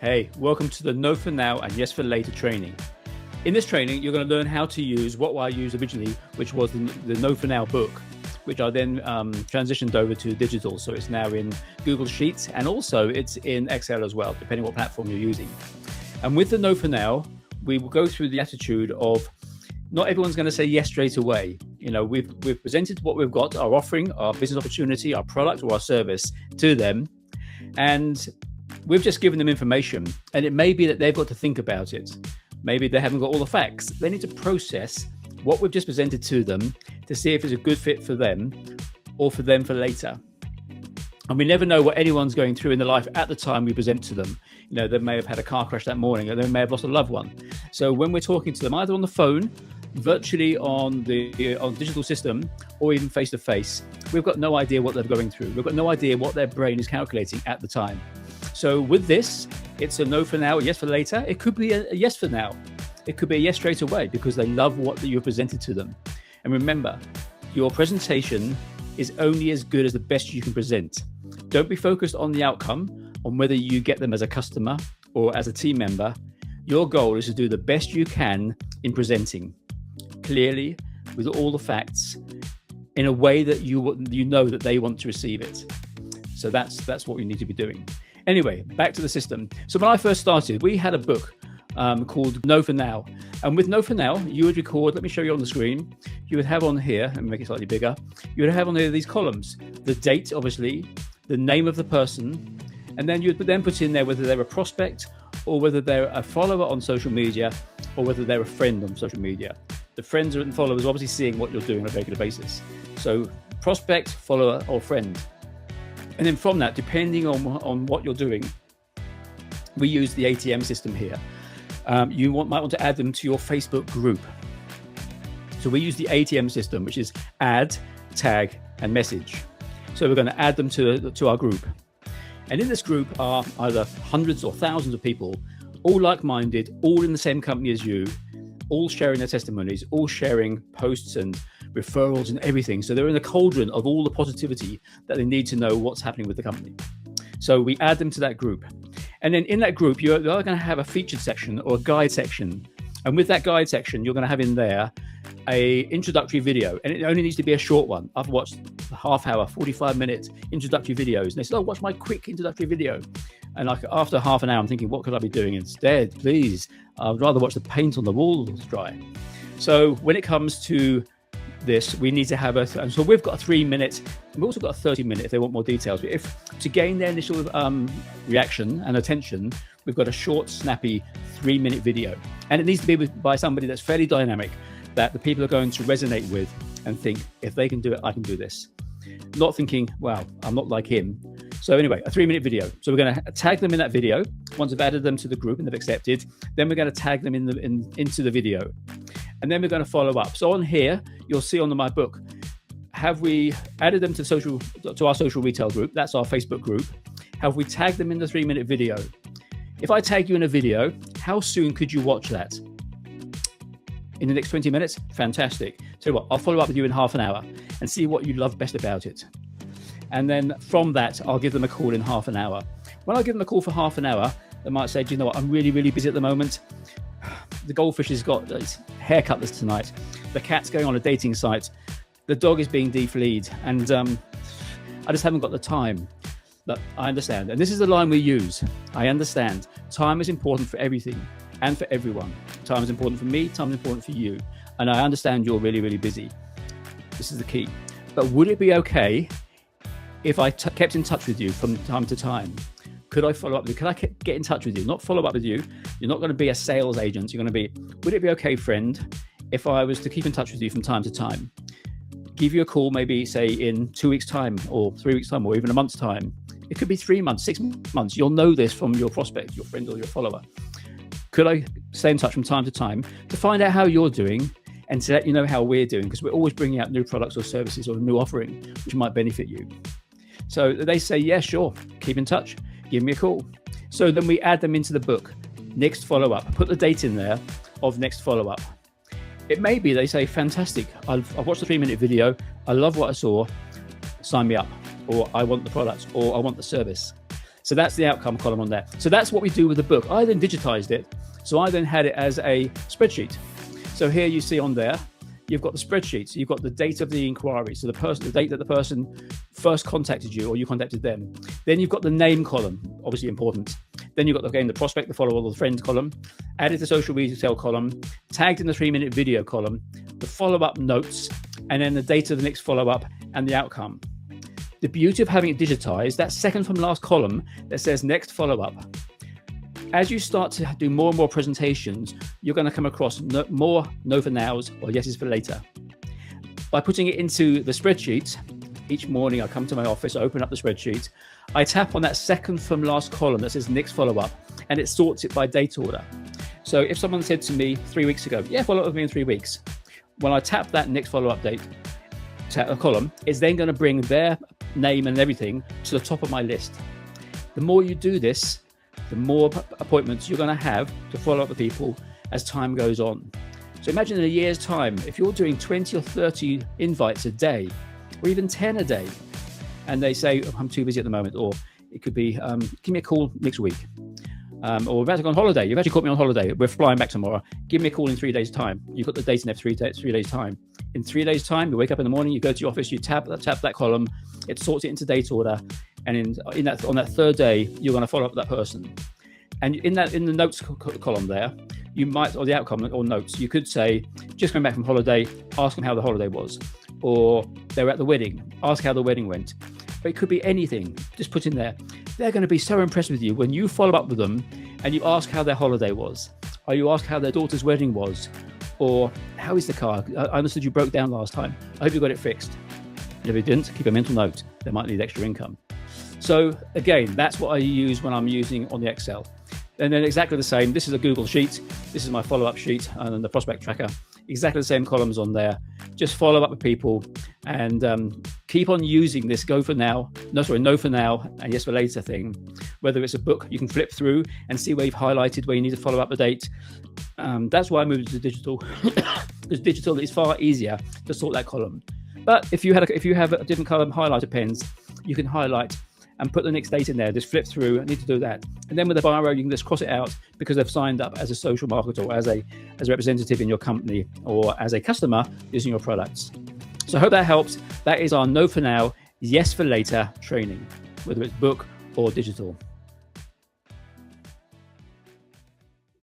Hey, welcome to the No for Now and Yes for Later training. In this training, you're going to learn how to use what I used originally, which was the No for Now book, which I then transitioned over to digital. So it's now in Google Sheets, and also it's in Excel as well, depending what platform you're using. And with the No for Now, we will go through the attitude of not everyone's going to say yes straight away. You know, we've presented what we've got, our offering, our business opportunity, our product or our service to them. And we've just given them information, and it may be that they've got to think about it. Maybe they haven't got all the facts. They need to process what we've just presented to them to see if it's a good fit for them or for them for later. And we never know what anyone's going through in their life at the time we present to them. You know, they may have had a car crash that morning, or they may have lost a loved one. So when we're talking to them, either on the phone, virtually on digital system, or even face to face, we've got no idea what they're going through. We've got no idea what their brain is calculating at the time. So with this, it's a no for now, a yes for later. It could be a yes for now. It could be a yes straight away because they love what you've presented to them. And remember, your presentation is only as good as the best you can present. Don't be focused on the outcome, on whether you get them as a customer or as a team member. Your goal is to do the best you can in presenting clearly with all the facts in a way that you know that they want to receive it. So that's what you need to be doing. Anyway, back to the system. So when I first started, we had a book called No for Now. And with No for Now, you would record, let me show you on the screen. You would have on here, and make it slightly bigger, you would have on here these columns, the date, obviously, the name of the person, and then you'd then put in there whether they're a prospect or whether they're a follower on social media or whether they're a friend on social media. The friends and followers are obviously seeing what you're doing on a regular basis. So prospect, follower, or friend. And then from that, depending on what you're doing, we use the ATM system here. You might want to add them to your Facebook group. So we use the ATM system, which is add, tag, and message. So we're going to add them to our group. And in this group are either hundreds or thousands of people, all like-minded, all in the same company as you, all sharing their testimonies, all sharing posts and referrals and everything. So they're in the cauldron of all the positivity that they need to know what's happening with the company. So we add them to that group. And then in that group, you're going to have a featured section or a guide section. And with that guide section, you're going to have in there a introductory video. And it only needs to be a short one. I've watched half-hour, 45-minute introductory videos. And they said, oh, watch my quick introductory video. And like after half an hour, I'm thinking, what could I be doing instead? Please, I'd rather watch the paint on the walls dry. So when it comes to this, we need to have and so we've got a 3 minute, we've also got a 30-minute if they want more details. But if to gain their initial reaction and attention, we've got a short, snappy 3-minute video. And it needs to be by somebody that's fairly dynamic, that the people are going to resonate with and think, if they can do it, I can do this. Not thinking, wow, I'm not like him. So anyway, a 3-minute video. So we're going to tag them in that video. Once I've added them to the group and they've accepted, then we're going to tag them into the video. And then we're going to follow up. So on here, you'll see on my book, have we added them to our social retail group? That's our Facebook group. Have we tagged them in the 3-minute video? If I tag you in a video, how soon could you watch that? In the next 20 minutes? Fantastic. So what, I'll follow up with you in half an hour and see what you love best about it. And then from that, I'll give them a call in half an hour. When I give them a call for half an hour, they might say, do you know what, I'm really, really busy at the moment. The goldfish has got his haircut this tonight. The cat's going on a dating site. The dog is being defleed. And I just haven't got the time. But I understand. And this is the line we use. I understand. Time is important for everything and for everyone. Time is important for me. Time is important for you. And I understand you're really, really busy. This is the key. But would it be okay if I kept in touch with you from time to time? Could I follow up with you? Could I get in touch with you? Not follow up with you. You're not going to be a sales agent. You're going to be, would it be okay, friend, if I was to keep in touch with you from time to time? Give you a call, maybe say in 2 weeks' time or 3 weeks' time or even a month's time. It could be 3 months, 6 months. You'll know this from your prospect, your friend or your follower. Could I stay in touch from time to time to find out how you're doing and to let you know how we're doing? Because we're always bringing out new products or services or a new offering which might benefit you. So they say, yeah, sure, keep in touch. Give me a call. So then we add them into the book. Next follow-up. Put the date in there of next follow-up. It may be they say, fantastic. I've watched the 3-minute video. I love what I saw. Sign me up. Or I want the product. Or I want the service. So that's the outcome column on there. So that's what we do with the book. I then digitized it. So I then had it as a spreadsheet. So here you see on there, you've got the spreadsheets. You've got the date of the inquiry. So the date that the person first contacted you or you contacted them. Then you've got the name column, obviously important. Then you've got, again, the prospect, the follower, or the friend column, added the social retail column, tagged in the 3-minute video column, the follow-up notes, and then the date of the next follow-up and the outcome. The beauty of having it digitized, that second from last column that says next follow-up, as you start to do more and more presentations, you're going to come across more no for nows or yeses for later. By putting it into the spreadsheet, each morning I come to my office, open up the spreadsheet, I tap on that second from last column that says next follow-up, and it sorts it by date order. So if someone said to me 3 weeks ago, yeah, follow up with me in 3 weeks, when I tap that next follow-up date column, it's then going to bring their name and everything to the top of my list. The more you do this, the more appointments you're going to have to follow up with people as time goes on. So imagine in a year's time, if you're doing 20 or 30 invites a day, or even 10 a day, and they say, oh, I'm too busy at the moment, or it could be, give me a call next week, or we're about to go on holiday. You've actually caught me on holiday. We're flying back tomorrow. Give me a call in 3 days' time. You've got the date in there for 3 days' time. In 3 days' time, you wake up in the morning, you go to your office, you tap that column, it sorts it into date order, and on that third day, you're going to follow up with that person. And in the notes column there, you might, or the outcome or notes, you could say, just coming back from holiday, ask them how the holiday was, or they were at the wedding, ask how the wedding went. But it could be anything. Just put in there. They're going to be so impressed with you when you follow up with them and you ask how their holiday was, or you ask how their daughter's wedding was, or how is the car? I understood you broke down last time. I hope you got it fixed. And if you didn't, keep a mental note. They might need extra income. So again, that's what I use when I'm using on the Excel. And then exactly the same. This is a Google Sheet. This is my follow-up sheet and the prospect tracker. Exactly the same columns on there. Just follow up with people and keep on using this no for now and yes for later thing. Whether it's a book, you can flip through and see where you've highlighted where you need to follow up the date. That's why I moved to digital. Because digital is far easier to sort that column. But if you have a different color highlighter pens, you can highlight and put the next date in there. Just flip through. I need to do that. And then with the biro, you can just cross it out because they've signed up as a social marketer or as a representative in your company or as a customer using your products. So I hope that helps. That is our no for now, yes for later training, whether it's book or digital.